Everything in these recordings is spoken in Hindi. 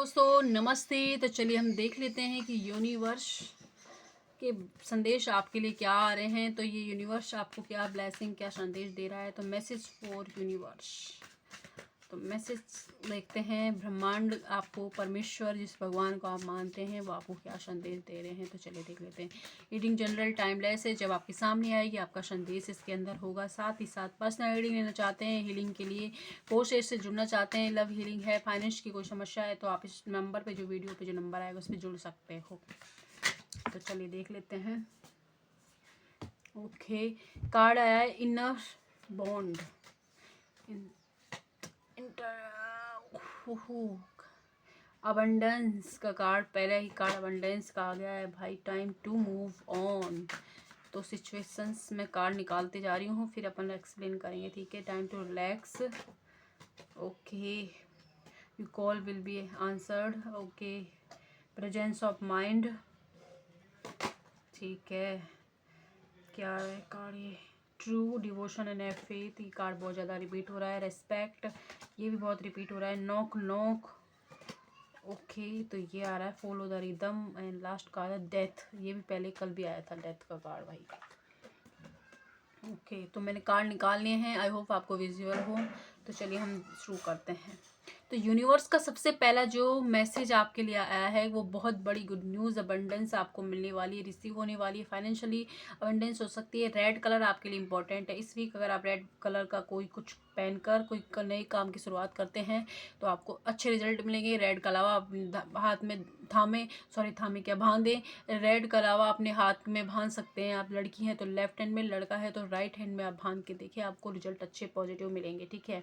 दोस्तों नमस्ते। तो चलिए हम देख लेते हैं कि यूनिवर्स के संदेश आपके लिए क्या आ रहे हैं। तो ये यूनिवर्स आपको क्या ब्लेसिंग, क्या संदेश दे रहा है। तो मैसेज फॉर यूनिवर्स। तो मैसेज देखते हैं। ब्रह्मांड आपको, परमेश्वर जिस भगवान को आप मानते हैं, वो आपको क्या संदेश दे रहे हैं। तो चलिए देख लेते हैं। रीडिंग जनरल टाइमलेस है, जब आपके सामने आएगी आपका संदेश इसके अंदर होगा। साथ ही साथ पर्सनल रीडिंग लेना चाहते हैं, हीलिंग के लिए कोर्सेज से जुड़ना चाहते हैं, लव हीलिंग है, फाइनेंस की कोई समस्या है, तो आप इस नंबर पे, जो वीडियो पे जो नंबर आएगा उस पर जुड़ सकते हो। तो चलिए देख लेते हैं। ओके, कार्ड आया है इनर बॉन्ड। अबंडेंस का कार्ड, पहले ही कार्ड अबंडेंस का आ गया है भाई। Time to move on. तो सिचुएशंस में कार्ड निकालते जा रही हूँ, फिर अपन एक्सप्लेन करेंगे, ठीक है। Time to relax. Okay, you call will be answered. Okay, presence of mind, ठीक है। क्या है कार्ड ये? ट्रू डिवोशन एंड फेथ, ये कार्ड बहुत ज़्यादा रिपीट हो रहा है। रेस्पेक्ट, ये भी बहुत रिपीट हो रहा है। Knock knock, okay. तो ये आ रहा है follow the rhythm. And last card है डेथ, ये भी पहले कल भी आया था डेथ का कार्ड भाई। ओके, तो मैंने कार्ड निकाल लिए हैं, आई होप आपको विजुअल हो। तो चलिए हम शुरू करते हैं। तो यूनिवर्स का सबसे पहला जो मैसेज आपके लिए आया है वो बहुत बड़ी गुड न्यूज़, अबंडेंस आपको मिलने वाली है, रिसीव होने वाली है। फाइनेंशियली अबंडेंस हो सकती है। रेड कलर आपके लिए इंपॉर्टेंट है इस वीक। अगर आप रेड कलर का कोई कुछ पहनकर कोई नए काम की शुरुआत करते हैं तो आपको अच्छे रिजल्ट मिलेंगे। रेड का अलावा आप हाथ में थामे क्या बांधें। रेड का अलावा अपने हाथ में बांध सकते हैं। आप लड़की हैं तो लेफ्ट हैंड में, लड़का है तो राइट हैंड में आप बांध के देखिए, आपको रिजल्ट अच्छे पॉजिटिव मिलेंगे, ठीक है।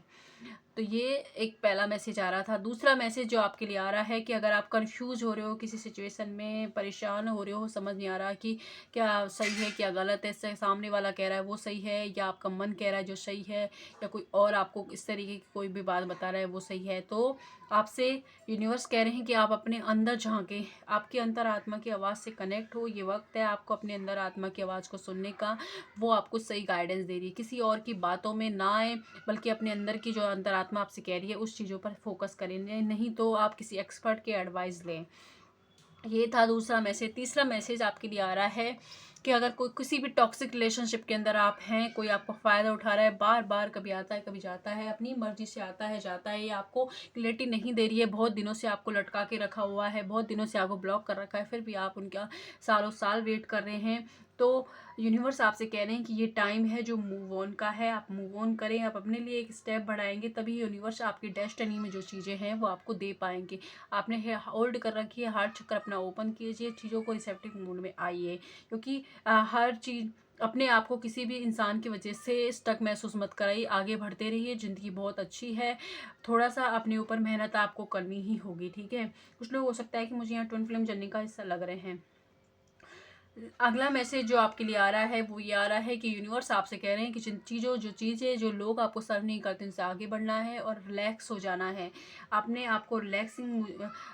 तो ये एक पहला मैसेज आ रहा था। दूसरा मैसेज जो आपके लिए आ रहा है कि अगर आप कंफ्यूज हो रहे हो किसी सिचुएशन में, परेशान हो रहे हो, समझ नहीं आ रहा कि क्या सही है क्या गलत है, सामने वाला कह रहा है वो सही है या आपका मन कह रहा है जो सही है, या कोई और आपको इस तरीके की कोई भी बात बता रहा है वो सही है, तो आपसे यूनिवर्स कह रहे हैं कि आप अपने अंदर झांकें, आपके अंतर आत्मा की आवाज़ से कनेक्ट हो। ये वक्त है आपको अपने अंदर आत्मा की आवाज़ को सुनने का। वो आपको सही गाइडेंस दे रही है। किसी और की बातों में ना आए, बल्कि अपने अंदर की जो अंतरात्मा आपसे कह रही है उस चीज़ों पर फोकस करें, नहीं तो आप किसी एक्सपर्ट के एडवाइस लें। ये था दूसरा मैसेज। तीसरा मैसेज आपके लिए आ रहा है कि अगर कोई किसी भी टॉक्सिक रिलेशनशिप के अंदर आप हैं, कोई आपको फ़ायदा उठा रहा है, बार बार कभी आता है कभी जाता है, अपनी मर्जी से आता है जाता है, या आपको क्लैरिटी नहीं दे रही है, बहुत दिनों से आपको लटका के रखा हुआ है, बहुत दिनों से आपको ब्लॉक कर रखा है, फिर भी आप उनका सालों साल वेट कर रहे हैं, तो यूनिवर्स आपसे कह रहे हैं कि ये टाइम है जो मूव ऑन का है। आप मूव ऑन करें, आप अपने लिए एक स्टेप बढ़ाएंगे, तभी यूनिवर्स आपकी डेस्टिनी में जो चीज़ें हैं वो आपको दे पाएंगे। आपने होल्ड कर रखी है, हार्ट चक्र अपना ओपन कीजिए, चीज़ों को रिसेप्टिव मूड में आइए, क्योंकि हर चीज़ अपने आप को किसी भी इंसान की वजह से स्टक महसूस मत कराइए, आगे बढ़ते रहिए। ज़िंदगी बहुत अच्छी है, थोड़ा सा अपने ऊपर मेहनत आपको करनी ही होगी, ठीक है। कुछ लोग हो सकता है कि मुझे यहाँ ट्विन फ्लेम जर्नी का हिस्सा लग रहे हैं। अगला मैसेज जो आपके लिए आ रहा है वो ये आ रहा है कि यूनिवर्स आपसे कह रहे हैं कि जिन चीज़ें जो लोग आपको सर्व नहीं करते उनसे आगे बढ़ना है और रिलैक्स हो जाना है। आपने आपको रिलैक्सिंग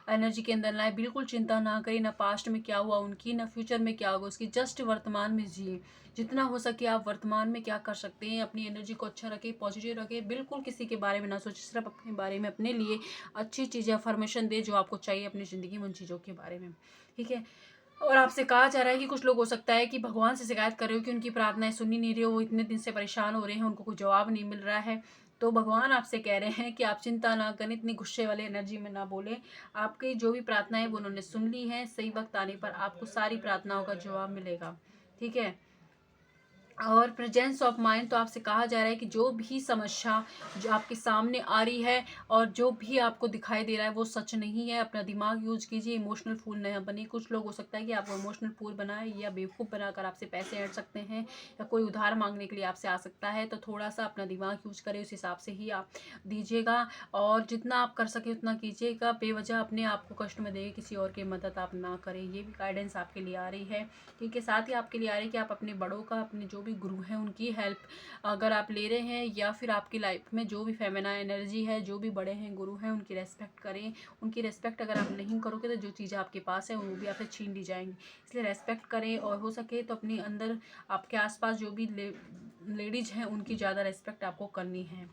एनर्जी के अंदर लाए, बिल्कुल चिंता ना करें, ना पास्ट में क्या हुआ उनकी, ना फ्यूचर में क्या होगा उसकी, जस्ट वर्तमान में जिए। जितना हो सके आप वर्तमान में क्या कर सकते हैं, अपनी एनर्जी को अच्छा रखें, पॉजिटिव रखें, बिल्कुल किसी के बारे में ना सोचें, सिर्फ अपने बारे में, अपने लिए अच्छी चीज़ें अफर्मेशन दे जो आपको चाहिए अपनी ज़िंदगी में, उन चीज़ों के बारे में, ठीक है। और आपसे कहा जा रहा है कि कुछ लोग हो सकता है कि भगवान से शिकायत कर रहे हो कि उनकी प्रार्थनाएं सुनी नहीं रही हो, वो इतने दिन से परेशान हो रहे हैं, उनको कोई जवाब नहीं मिल रहा है। तो भगवान आपसे कह रहे हैं कि आप चिंता ना करें, इतनी गुस्से वाले एनर्जी में ना बोलें। आपकी जो भी प्रार्थनाएं वो उन्होंने सुन ली हैं, सही वक्त आने पर आपको सारी प्रार्थनाओं का जवाब मिलेगा, ठीक है। और प्रेजेंस ऑफ माइंड, तो आपसे कहा जा रहा है कि जो भी समस्या जो आपके सामने आ रही है और जो भी आपको दिखाई दे रहा है वो सच नहीं है। अपना दिमाग यूज कीजिए, इमोशनल फूल न बने। कुछ लोग हो सकता है कि आपको इमोशनल फूल बनाए या बेवकूफ़ बनाकर आपसे पैसे ऐड सकते हैं, या कोई उधार मांगने के लिए आपसे आ सकता है, तो थोड़ा सा अपना दिमाग यूज करें, उस हिसाब से ही आप दीजिएगा। और जितना आप कर सके उतना कीजिएगा, बेवजह अपने आप को कष्ट में देंगे, किसी और की मदद आप ना करें। ये भी गाइडेंस आपके लिए आ रही है, ठीक है। साथ ही आपके लिए आ रही है कि आप अपने बड़ों का, अपने जो भी गुरु हैं उनकी हेल्प अगर आप ले रहे हैं, या फिर आपकी लाइफ में जो भी फेमिना एनर्जी है, जो भी बड़े हैं, गुरु हैं, उनकी रेस्पेक्ट करें। उनकी रेस्पेक्ट अगर आप नहीं करोगे तो जो चीज़ें आपके पास है वो भी आपसे छीन ली जाएंगी, इसलिए रेस्पेक्ट करें। और हो सके तो अपने अंदर आपके आसपास जो भी लेडीज हैं उनकी ज़्यादा रेस्पेक्ट आपको करनी है,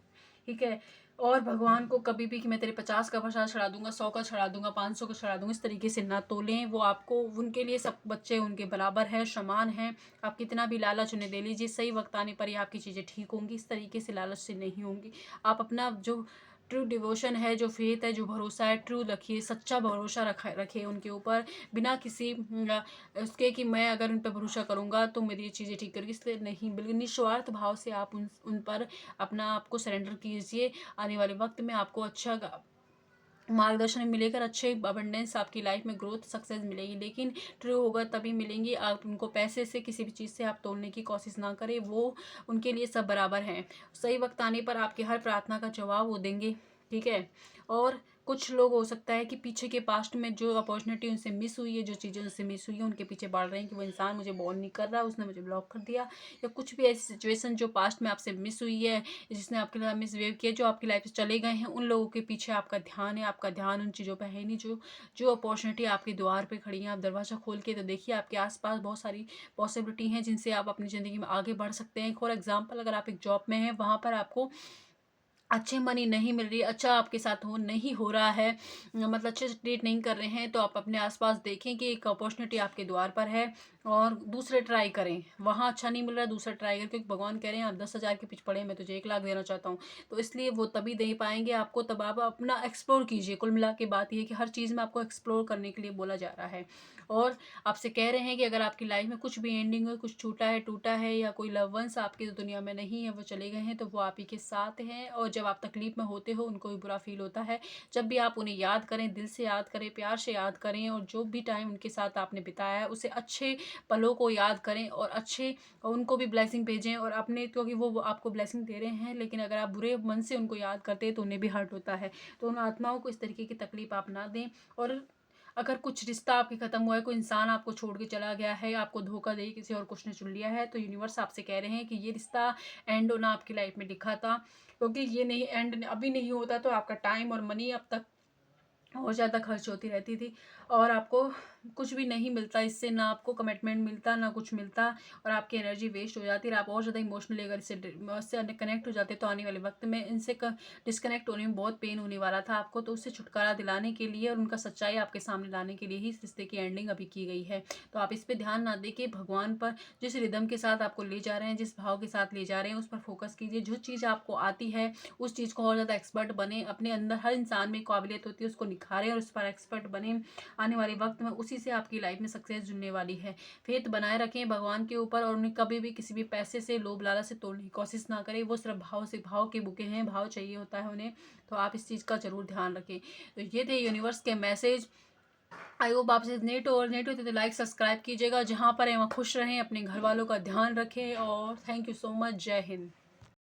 ठीक है। और भगवान को कभी भी कि मैं तेरे 50 का प्रसाद चढ़ा दूंगा, 100 का चढ़ा दूंगा, 500 का चढ़ा दूंगा, इस तरीके से ना तोलें। वो आपको, उनके लिए सब बच्चे उनके बराबर है, समान है। आप कितना भी लालच उन्हें दे लीजिए, सही वक्त आने पर ही आपकी चीज़ें ठीक होंगी। इस तरीके से लालच से नहीं होंगी। आप अपना जो ट्रू डिवोशन है, जो फेथ है, जो भरोसा है, ट्रू रखिए, सच्चा भरोसा रखे उनके ऊपर, बिना किसी उसके कि मैं अगर उन पर भरोसा करूँगा तो मेरी ये चीज़ें ठीक करेगी। इसलिए नहीं, बिल्कुल निस्वार्थ भाव से आप उन पर अपना आपको सरेंडर कीजिए। आने वाले वक्त में आपको अच्छा मार्गदर्शन मिलेगा, अच्छे अबंडेंस आपकी लाइफ में ग्रोथ सक्सेस मिलेगी। लेकिन ट्रू होगा तभी मिलेंगी। आप उनको पैसे से, किसी भी चीज़ से आप तोड़ने की कोशिश ना करें। वो उनके लिए सब बराबर हैं। सही वक्त आने पर आपकी हर प्रार्थना का जवाब वो देंगे, ठीक है। और कुछ लोग हो सकता है कि पीछे के पास्ट में जो अपॉर्चुनिटी उनसे मिस हुई है, जो चीज़ें उनसे मिस हुई है, उनके पीछे बढ़ रहे हैं कि वो इंसान मुझे बॉर्न नहीं कर रहा, उसने मुझे ब्लॉक कर दिया, या कुछ भी ऐसी सिचुएशन जो पास्ट में आपसे मिस हुई है, जिसने आपके साथ मिसबिहेव किया, जो आपकी लाइफ से चले गए हैं, उन लोगों के पीछे आपका ध्यान है। आपका ध्यान उन चीज़ों पर है नहीं। जो अपॉर्चुनिटी आपके द्वार पे खड़ी है, आप दरवाज़ा खोल के तो देखिए, आपके आसपास बहुत सारी पॉसिबिलिटी हैं जिनसे आप अपनी ज़िंदगी में आगे बढ़ सकते हैं। फॉर एग्जाम्पल, अगर आप एक जॉब में हैं, वहाँ पर आपको अच्छे मनी नहीं मिल रही, अच्छा आपके साथ नहीं हो रहा है, मतलब अच्छे से ट्रीट नहीं कर रहे हैं, तो आप अपने आसपास देखें कि एक अपॉर्चुनिटी आपके द्वार पर है और दूसरे ट्राई करें। वहाँ अच्छा नहीं मिल रहा है, दूसरा ट्राई करें, क्योंकि भगवान कह रहे हैं आप 10,000 के पीछे पड़े, मैं तुझे 1 लाख देना चाहता हूँ। तो इसलिए वो तभी दे पाएंगे आपको, तब आप अपना एक्सप्लोर कीजिए। कुल मिला के बात ये है कि हर चीज़ में आपको एक्सप्लोर करने के लिए बोला जा रहा है। और आपसे कह रहे हैं कि अगर आपकी लाइफ में कुछ भी एंडिंग है, कुछ छूटा है, टूटा है, या कोई लव वंस आपकी दुनिया में नहीं है, वो चले गए हैं, तो वो आप ही के साथ हैं। और जब आप तकलीफ में होते हो, उनको भी बुरा फील होता है। जब भी आप उन्हें याद करें, दिल से याद करें, प्यार से याद करें, और जो भी टाइम उनके साथ आपने बिताया है, उसे अच्छे पलों को याद करें और अच्छे उनको भी ब्लेसिंग भेजें। और अपने, क्योंकि वो आपको ब्लेसिंग दे रहे हैं, लेकिन अगर आप बुरे मन से उनको याद करते हैं तो उन्हें भी हर्ट होता है। तो उन आत्माओं को इस तरीके की तकलीफ आप ना दें। और अगर कुछ रिश्ता आपके खत्म हुआ है, कोई इंसान आपको छोड़ के चला गया है, आपको धोखा दे किसी और कुछ ने चुन लिया है, तो यूनिवर्स आपसे कह रहे हैं कि ये रिश्ता एंड होना आपकी लाइफ में लिखा था, क्योंकि ये नहीं एंड अभी नहीं होता तो आपका टाइम और मनी अब तक और ज़्यादा खर्च होती रहती थी, और आपको कुछ भी नहीं मिलता इससे, ना आपको कमिटमेंट मिलता, ना कुछ मिलता, और आपकी एनर्जी वेस्ट हो जाती है। आप और ज़्यादा इमोशनली अगर इससे कनेक्ट हो जाते तो आने वाले वक्त में इनसे डिस्कनेक्ट होने में बहुत पेन होने वाला था आपको। तो उससे छुटकारा दिलाने के लिए और उनका सच्चाई आपके सामने लाने के लिए ही इस रिश्ते की एंडिंग अभी की गई है। तो आप इस पर ध्यान ना दे के भगवान पर, जिस रिदम के साथ आपको ले जा रहे हैं, जिस भाव के साथ ले जा रहे हैं, उस पर फोकस कीजिए। जो चीज़ आपको आती है उस चीज़ को और ज़्यादा एक्सपर्ट बने। अपने अंदर हर इंसान में काबिलियत होती है, उसको निखारें और उस पर एक्सपर्ट बने। आने वाले वक्त में उसी से आपकी लाइफ में सक्सेस जुड़ने वाली है। फेथ बनाए रखें भगवान के ऊपर, और उन्हें कभी भी किसी भी पैसे से, लोभ लालच से तोड़ने की कोशिश ना करें। वो सिर्फ भाव से, भाव के बुके हैं, भाव चाहिए होता है उन्हें। तो आप इस चीज़ का जरूर ध्यान रखें। तो ये थे यूनिवर्स के मैसेज। आई होप आपसे नेट और नेट होते तो लाइक सब्सक्राइब कीजिएगा। जहाँ पर हैं वहाँ खुश रहें, अपने घर वालों का ध्यान रखें, और थैंक यू सो मच। जय हिंद।